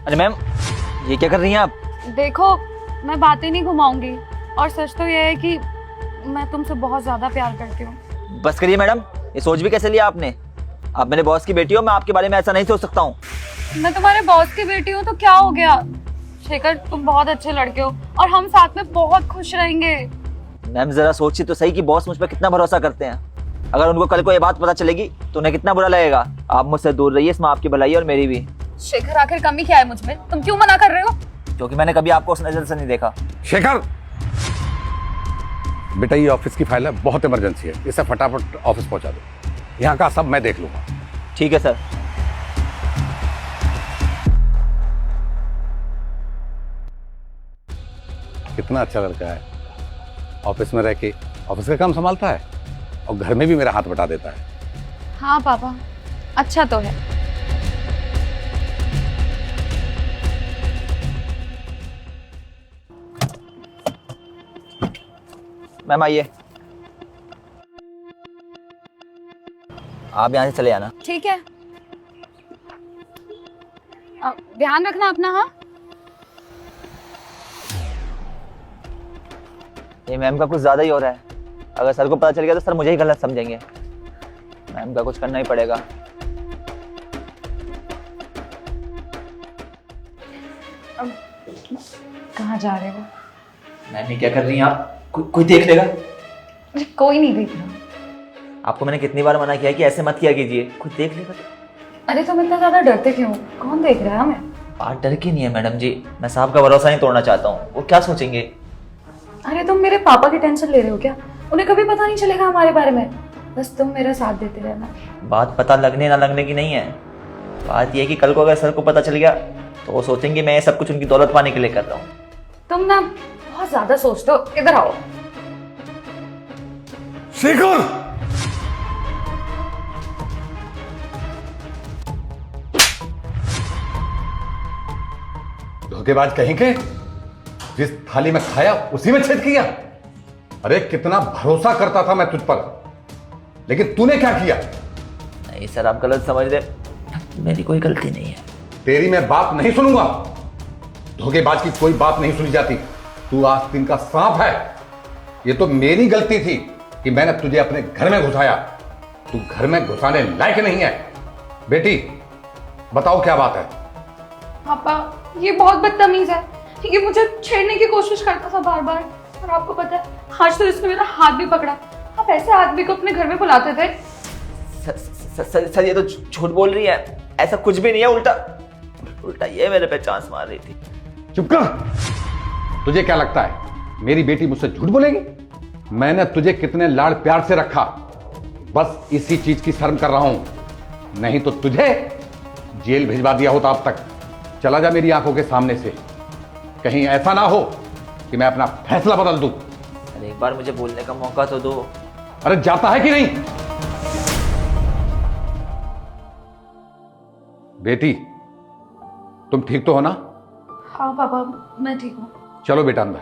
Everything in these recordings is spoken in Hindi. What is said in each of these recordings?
अरे मैम, ये क्या कर रही हैं आप? देखो, मैं बातें नहीं घुमाऊंगी और सच तो ये है कि मैं तुमसे बहुत ज्यादा प्यार करती हूँ। बस करिए मैडम, ये सोच भी कैसे लिया आपने? आप मेरे बॉस की बेटी हो, मैं आपके बारे में ऐसा नहीं सोच सकता हूँ। मैं तुम्हारे बॉस की बेटी हूँ तो क्या हो गया? शेखर, तुम बहुत अच्छे लड़के हो और हम साथ में बहुत खुश रहेंगे। मैम जरा सोचिए तो सही कि बॉस मुझ पर कितना भरोसा करते हैं। अगर उनको कल को ये बात पता चलेगी तो उन्हें कितना बुरा लगेगा। आप मुझसे दूर रहिए, इसमें आपकी भलाई और मेरी भी। शेखर, आखिर कमी क्या है मुझ में? तुम क्यों मना कर रहे हो? क्योंकि मैंने कभी आपको उस नजर से नहीं देखा। शेखर, बेटा ये ऑफिस की फाइल है, बहुत इमरजेंसी है, इसे फटाफट ऑफिस पहुंचा दो। यहाँ का सब मैं देख लूंगा। ठीक है सर। कितना अच्छा लड़का है, ऑफिस में रह के ऑफिस का काम संभालता है और घर में भी मेरा हाथ बटा देता है। हाँ पापा, अच्छा तो है। मैम आइए, आप यहाँ से चले आना। ठीक है, ध्यान रखना अपना। हाँ, ये मैम का कुछ ज्यादा ही हो रहा है। अगर सर को पता चल गया तो सर मुझे ही गलत समझेंगे। मैम का कुछ करना ही पड़ेगा। कहाँ जा रहे हो? मैम ये क्या कर रही हैं आप? कोई देख लेगा। अरे कोई नहीं देख रहा। आपको मैंने कितनी बार मना किया कि ऐसे मत किया कीजिए, कोई देख लेगा तो। अरे तुम इतना ज्यादा डरते क्यों? कौन देख रहा है हमें? बात डर की नहीं है मैडम जी, मैं साहब का भरोसा नहीं तोड़ना चाहता हूँ। वो क्या सोचेंगे? अरे तुम मेरे पापा की टेंशन ले रहे हो क्या? उन्हें कभी पता नहीं चलेगा हमारे बारे में। बस तुम मेरा साथ देते रहना। बात पता लगने ना लगने की नहीं है। बात यह है कि कल को अगर सर को पता चल गया तो वो सोचेंगे मैं ये सब कुछ उनकी दौलत पाने के लिए कर रहा हूँ। तुम ना बहुत ज्यादा सोचते हो। इधर आओ। शेखर, धोखेबाज कहीं के, जिस थाली में खाया उसी में छेद किया। अरे कितना भरोसा करता था मैं तुझ पर, लेकिन तूने क्या किया? नहीं सर, आप गलत समझ रहे, मेरी कोई गलती नहीं है। तेरी मैं बात नहीं सुनूंगा। धोखेबाज की कोई बात नहीं सुनी जाती। तू आस्तीन का सांप है। ये तो मेरी गलती थी कि मैंने तुझे अपने घर में घुसाया। तू घर में घुसाने लायक नहीं है। बेटी बताओ क्या बात है? पापा, ये बहुत बदतमीज है। ये मुझे छेड़ने की कोशिश करता था बार बार। और आपको पता है, आज तो इसने मेरा हाथ भी पकड़ा। आप ऐसे आदमी को अपने घर में बुलाते थे? सर ये तो झूठ बोल रही है। ऐसा कुछ भी नहीं है। उल्टा ये मेरे पे चांस मार रही थी। चुप कर। तुझे क्या लगता है मेरी बेटी मुझसे झूठ बोलेगी? मैंने तुझे कितने लाड़ प्यार से रखा, बस इसी चीज की शर्म कर रहा हूं। नहीं तो तुझे जेल भिजवा दिया होता अब तक। चला जा मेरी आंखों के सामने से। कहीं ऐसा ना हो कि मैं अपना फैसला बदल दूं। अरे एक बार मुझे बोलने का मौका तो दो। अरे जाता है कि नहीं? बेटी तुम ठीक तो हो ना? हाँ पापा, मैं ठीक हूँ। चलो बेटा अंदर।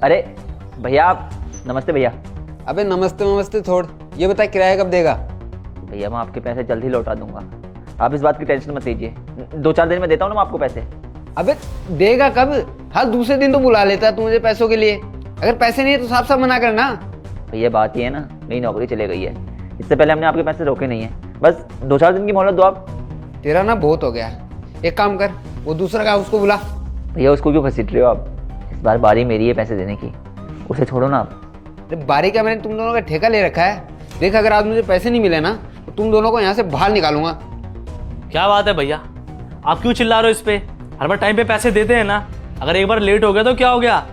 अरे भैया, आप नमस्ते भैया। अबे नमस्ते नमस्ते छोड़, ये बता किराया कब देगा? भैया मैं आपके पैसे जल्द ही लौटा दूंगा, आप इस बात की टेंशन मत लीजिए। 2-4 दिन में देता हूँ ना मैं आपको पैसे। अबे देगा कब? हर दूसरे दिन तो बुला लेता है तू मुझे पैसों के लिए। अगर पैसे नहीं है तो साफ साफ मना करना। भैया बात ये है ना, मेरी नौकरी चले गई है। इससे पहले हमने आपके पैसे रोके नहीं है। बस 2-4 दिन की मोहलत दो आप। तेरा ना बहुत हो गया। एक काम कर, वो दूसरा का उसको बुला। भैया उसको क्यों घसीट रहे हो आप? इस बार बारी मेरी है पैसे देने की, उसे छोड़ो ना आप। अरे बारी का मैंने तुम दोनों का ठेका ले रखा है। देख अगर आज मुझे पैसे नहीं मिले ना तो तुम दोनों को यहाँ से बाहर निकालूंगा। क्या बात है भैया, आप क्यों चिल्ला रहे हो इस पे? हर बार टाइम पे पैसे देते हैं ना। अगर एक बार लेट हो गया तो क्या हो गया?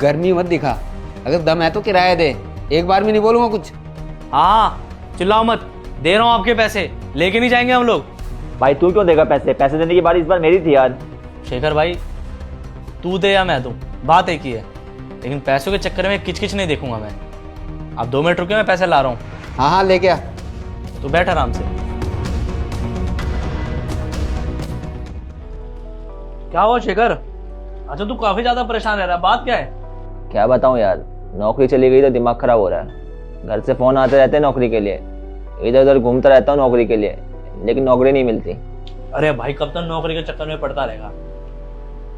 गर्मी मत दिखा, अगर दम है तो किराया दे। एक बार भी नहीं बोलूंगा कुछ। हाँ चिल्लाओ मत, दे रहा हूँ आपके पैसे, लेके नहीं जाएंगे हम लोग। भाई तू क्यों देगा पैसे? पैसे देने की बारी इस बार मेरी थी यार। शेखर भाई, तू दे या मैं दूं, बात एक ही है। लेकिन पैसों के चक्कर में किच किच नहीं देखूंगा मैं। आप 2 मिनट रुके, मैं पैसे ला रहा हूँ। हाँ हाँ लेके आ। तो बैठ आराम से। क्या हुआ शेखर? अच्छा तू काफी ज्यादा परेशान रह रहा है, बात क्या है? क्या बताऊं यार, नौकरी चली गई तो दिमाग खराब हो रहा है। घर से फ़ोन आते रहते हैं नौकरी के लिए, इधर उधर घूमता रहता हूँ नौकरी के लिए, लेकिन नौकरी नहीं मिलती। अरे भाई कब तक नौकरी के चक्कर में पड़ता रहेगा?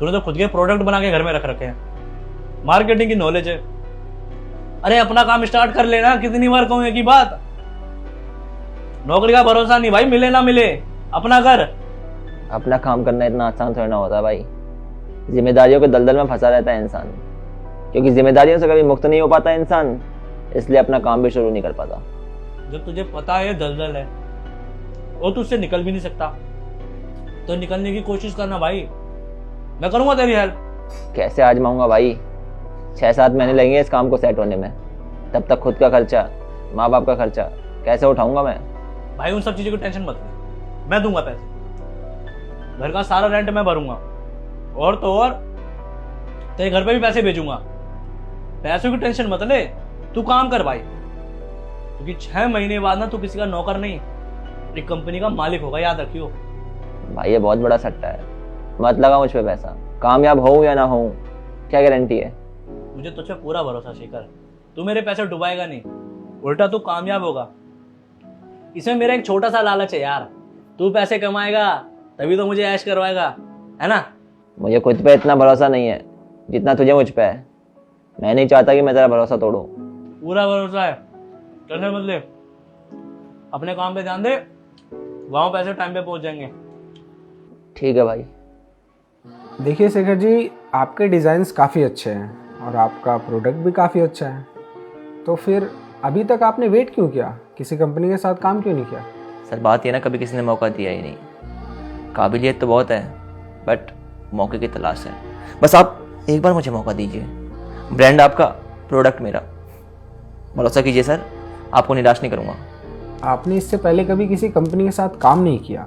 तूने तो खुद के प्रोडक्ट बना के घर में रख रखे हैं, मार्केटिंग की नॉलेज है। अरे अपना काम स्टार्ट कर लेना, कितनी बार कहूं एक ही बात। नौकरी का भरोसा नहीं भाई, मिले ना मिले, अपना कर। अपना काम करना इतना आसान थोड़ा ना होता भाई, जिम्मेदारियों के दलदल में फंसा रहता है इंसान, क्योंकि जिम्मेदारियों से कभी मुक्त नहीं हो पाता इंसान, इसलिए अपना काम भी शुरू नहीं कर पाता। जब तुझे पता है दलदल है और तू उससे निकल भी नहीं सकता, तो निकलने की कोशिश करना भाई, मैं करूंगा तेरी हेल्प। कैसे आजमाऊंगा भाई, 6-7 महीने लगेंगे इस काम को सेट होने में, तब तक खुद का खर्चा, माँ बाप का खर्चा कैसे उठाऊंगा मैं? भाई उन सब चीजों की टेंशन मत ले, मैं दूंगा पैसे, घर का सारा रेंट मैं भरूंगा, और तो और तेरे घर पे भी पैसे भेजूंगा। पैसों की टेंशन मत ले, तू काम कर भाई, क्योंकि 6 महीने बाद ना तू किसी का नौकर नहीं, एक कंपनी का मालिक होगा, याद रखियो। भाई ये बहुत बड़ा सट्टा है, मत लगा मुझ पे पैसा, कामयाब हो या ना हो क्या गारंटी है? मुझे तुझ पे पूरा भरोसा शेखर, तू मेरे पैसे डुबाएगा नहीं, उल्टा तू कामयाब होगा। इसमें मेरा एक छोटा सा लालच है यार, तू पैसे कमाएगा तभी तो मुझे ऐश करवाएगा, है ना? मुझे खुद पे इतना भरोसा नहीं है जितना तुझे मुझ पे है। मैं नहीं चाहता कि मैं तेरा भरोसा तोड़ूं। पूरा भरोसा है, टेंशन मत ले, अपने काम पे ध्यान दे, वहां पैसे टाइम पे पहुंच जाएंगे। ठीक है भाई। देखिए शेखर जी, आपके डिज़ाइंस काफ़ी अच्छे हैं और आपका प्रोडक्ट भी काफ़ी अच्छा है, तो फिर अभी तक आपने वेट क्यों किया? किसी कंपनी के साथ काम क्यों नहीं किया? सर बात ये ना, कभी किसी ने मौका दिया ही नहीं। काबिलियत तो बहुत है, बट मौके की तलाश है। बस आप एक बार मुझे मौका दीजिए, ब्रांड आपका, प्रोडक्ट मेरा, भरोसा कीजिए सर, आपको निराश नहीं करूँगा। आपने इससे पहले कभी किसी कंपनी के साथ काम नहीं किया,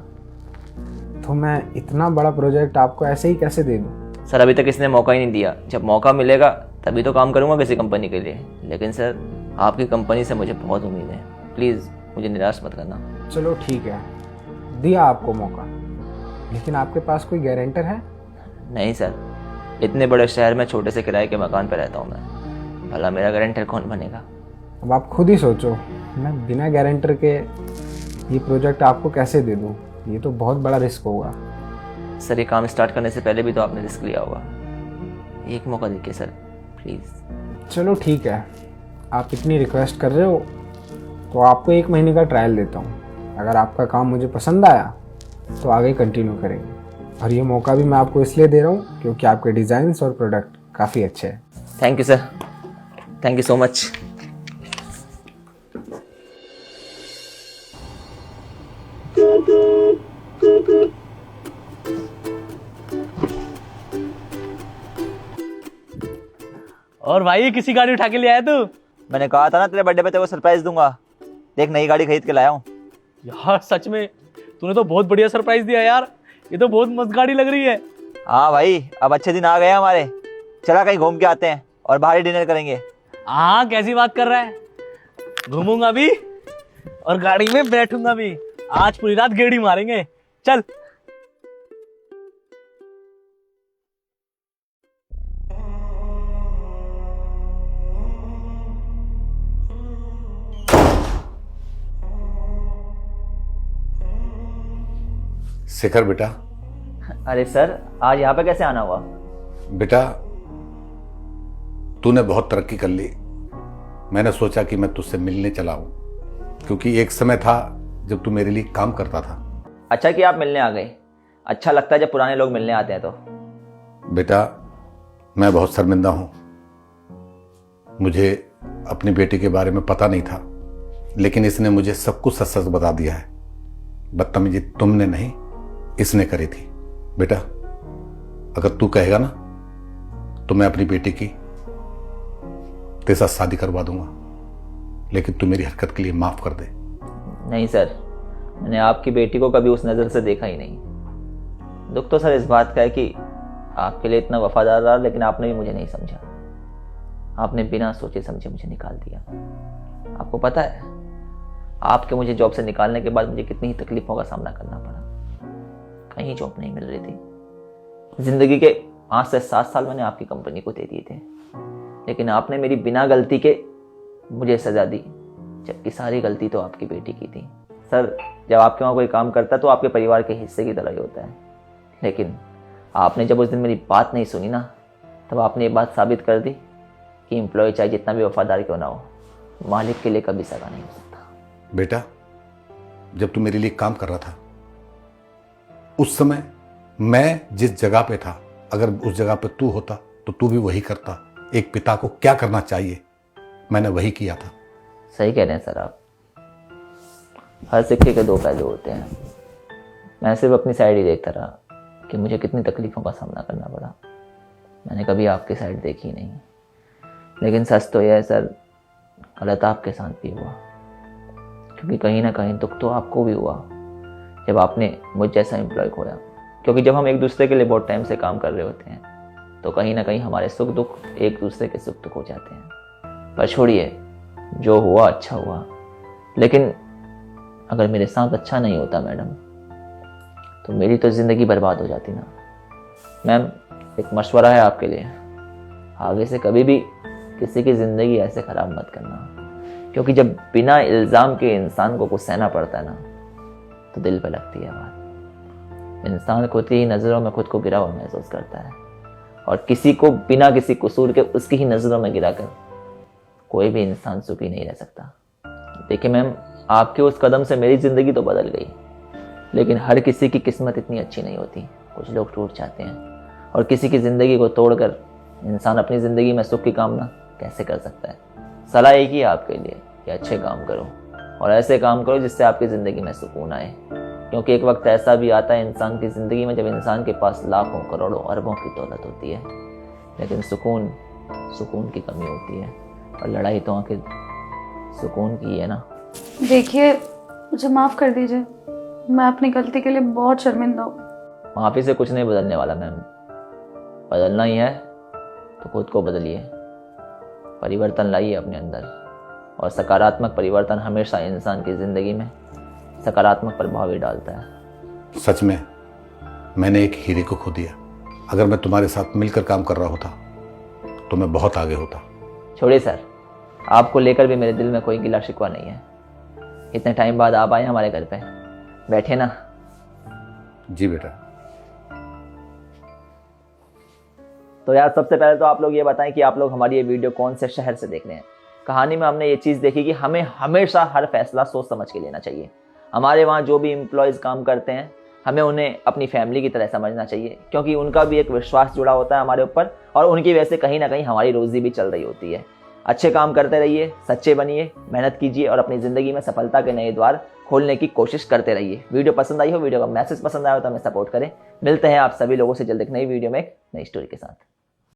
तो मैं इतना बड़ा प्रोजेक्ट आपको ऐसे ही कैसे दे दूँ? सर अभी तक किसी ने मौका ही नहीं दिया, जब मौका मिलेगा तभी तो काम करूँगा किसी कंपनी के लिए। लेकिन सर आपकी कंपनी से मुझे बहुत उम्मीद है, प्लीज़ मुझे निराश मत करना। चलो ठीक है, दिया आपको मौका, लेकिन आपके पास कोई गारंटर है? नहीं सर, इतने बड़े शहर में छोटे से किराए के मकान पर रहता हूँ मैं, भला मेरा गारंटर कौन बनेगा? अब आप खुद ही सोचो, मैं बिना गारंटर के ये प्रोजेक्ट आपको कैसे दे दूँ? ये तो बहुत बड़ा रिस्क होगा। सर ये काम स्टार्ट करने से पहले भी तो आपने रिस्क लिया होगा, एक मौका दीजिए सर प्लीज़। चलो ठीक है, आप इतनी रिक्वेस्ट कर रहे हो तो आपको 1 महीने का ट्रायल देता हूँ। अगर आपका काम मुझे पसंद आया तो आगे कंटिन्यू करेंगे, और ये मौका भी मैं आपको इसलिए दे रहा हूँ क्योंकि आपके डिज़ाइंस और प्रोडक्ट काफ़ी अच्छे हैं। Thank you sir, thank you so much. और भाई किसी गाड़ी उठा के ले आया तू? मैंने कहा था ना तेरे बर्थडे पे तेरे को सरप्राइज दूंगा, देख नई गाड़ी खरीद के लाया हूँ। यार सच में तूने तो बहुत बढ़िया सरप्राइज दिया यार, ये तो बहुत मस्त गाड़ी लग रही है। हाँ भाई, अब अच्छे दिन आ गए हमारे, चला कहीं घूम के आते हैं और बाहर ही डिनर करेंगे। हाँ कैसी बात कर रहा है, घूमूंगा भी और गाड़ी में बैठूंगा भी, आज पूरी रात गेड़ी मारेंगे, चल। शेखर बेटा, अरे सर आज यहाँ पे कैसे आना हुआ? बेटा तूने बहुत तरक्की कर ली, मैंने सोचा कि मैं तुझसे मिलने चला हूं, क्योंकि एक समय था जब तू मेरे लिए काम करता था। अच्छा कि आप मिलने आ गए, अच्छा लगता है जब पुराने लोग मिलने आते हैं तो। बेटा मैं बहुत शर्मिंदा हूं, मुझे अपनी बेटी के बारे में पता नहीं था, लेकिन इसने मुझे सब कुछ सच सच बता दिया है। बदतमीजी तुमने नहीं, इसने करी थी। बेटा अगर तू कहेगा ना तो मैं अपनी बेटी की तेरे साथ शादी करवा दूंगा, लेकिन तू मेरी हरकत के लिए माफ कर दे। नहीं सर, मैंने आपकी बेटी को कभी उस नज़र से देखा ही नहीं। दुख तो सर इस बात का है कि आपके लिए इतना वफादार रहा, लेकिन आपने भी मुझे नहीं समझा। आपने बिना सोचे समझे मुझे निकाल दिया। आपको पता है आपके मुझे जॉब से निकालने के बाद मुझे कितनी ही तकलीफों का सामना करना पड़ा। कहीं जॉब नहीं मिल रही थी, जिंदगी के 5 से 7 साल मैंने आपकी कंपनी को दे दिए थे, लेकिन आपने मेरी बिना गलती के मुझे सज़ा दी, जबकि सारी गलती तो आपकी बेटी की थी। सर, जब आपके वहाँ कोई काम करता है तो आपके परिवार के हिस्से की तरह ही होता है, लेकिन आपने जब उस दिन मेरी बात नहीं सुनी ना, तब आपने ये बात साबित कर दी कि एम्प्लॉय चाहे जितना भी वफादार क्यों ना हो, मालिक के लिए कभी सगा नहीं हो सकता। बेटा, जब तू मेरे लिए काम कर रहा था उस समय मैं जिस जगह पे था, अगर उस जगह पे तू होता तो तू भी वही करता। एक पिता को क्या करना चाहिए मैंने वही किया था। सही कह रहे हैं सर आप। हर सिक्के के दो पहलू होते हैं। मैं सिर्फ अपनी साइड ही देखता रहा कि मुझे कितनी तकलीफ़ों का सामना करना पड़ा। मैंने कभी आपकी साइड देखी नहीं। लेकिन सच तो यह है सर, गलत आपके साथ भी हुआ, क्योंकि कहीं ना कहीं दुख तो आपको भी हुआ जब आपने मुझ जैसा एम्प्लॉय खोया। क्योंकि जब हम एक दूसरे के लिए बहुत टाइम से काम कर रहे होते हैं तो कहीं ना कहीं हमारे सुख दुख एक दूसरे के सुख दुख हो जाते हैं। पर छोड़िए, जो हुआ अच्छा हुआ, लेकिन अगर मेरे साथ अच्छा नहीं होता मैडम, तो मेरी तो ज़िंदगी बर्बाद हो जाती ना। मैम, एक मशवरा है आपके लिए, आगे से कभी भी किसी की ज़िंदगी ऐसे ख़राब मत करना, क्योंकि जब बिना इल्ज़ाम के इंसान को कुछ सहना पड़ता है ना, तो दिल पे लगती है बात। इंसान खुद की ही नज़रों में खुद को गिरा हुआ महसूस करता है, और किसी को बिना किसी कसूर के उसकी ही नज़रों में गिराकर कोई भी इंसान सुखी नहीं रह सकता। देखिए मैम, आपके उस कदम से मेरी ज़िंदगी तो बदल गई, लेकिन हर किसी की किस्मत इतनी अच्छी नहीं होती। कुछ लोग टूट जाते हैं, और किसी की ज़िंदगी को तोड़कर इंसान अपनी ज़िंदगी में सुख की कामना कैसे कर सकता है। सलाह एक ही है आपके लिए कि अच्छे काम करो, और ऐसे काम करो जिससे आपकी ज़िंदगी में सुकून आए। क्योंकि एक वक्त ऐसा भी आता है इंसान की ज़िंदगी में जब इंसान के पास लाखों करोड़ों अरबों की दौलत होती है, लेकिन सुकून की कमी होती है। और लड़ाई तो आखिर सुकून की है ना। देखिए, मुझे माफ़ कर दीजिए, मैं अपनी गलती के लिए बहुत शर्मिंदा हूँ। माफ़ी से कुछ नहीं बदलने वाला मैम। बदलना ही है तो खुद को बदलिए, परिवर्तन लाइए अपने अंदर, और सकारात्मक परिवर्तन हमेशा इंसान की ज़िंदगी में सकारात्मक प्रभाव ही डालता है। सच में मैंने एक हीरे को खो दिया। अगर मैं तुम्हारे साथ मिलकर काम कर रहा होता तो मैं बहुत आगे होता। छोड़िए सर, आपको लेकर भी मेरे दिल में कोई गिला शिकवा नहीं है। इतने टाइम बाद आप आए हमारे घर पे, बैठे ना। जी बेटा। तो यार, सबसे पहले तो आप लोग ये बताएं कि आप लोग हमारी ये वीडियो कौन से शहर से देख रहे हैं। कहानी में हमने ये चीज़ देखी कि हमें हमेशा हर फैसला सोच समझ के लेना चाहिए। हमारे वहाँ जो भी एम्प्लॉयज़ काम करते हैं, हमें उन्हें अपनी फैमिली की तरह समझना चाहिए, क्योंकि उनका भी एक विश्वास जुड़ा होता है हमारे ऊपर, और उनकी वजह से कहीं ना कहीं हमारी रोज़ी भी चल रही होती है। अच्छे काम करते रहिए, सच्चे बनिए, मेहनत कीजिए, और अपनी ज़िंदगी में सफलता के नए द्वार खोलने की कोशिश करते रहिए। वीडियो पसंद आई हो, वीडियो का मैसेज पसंद आया हो तो हमें सपोर्ट करें। मिलते हैं आप सभी लोगों से जल्द एक नई वीडियो में एक नई स्टोरी के साथ।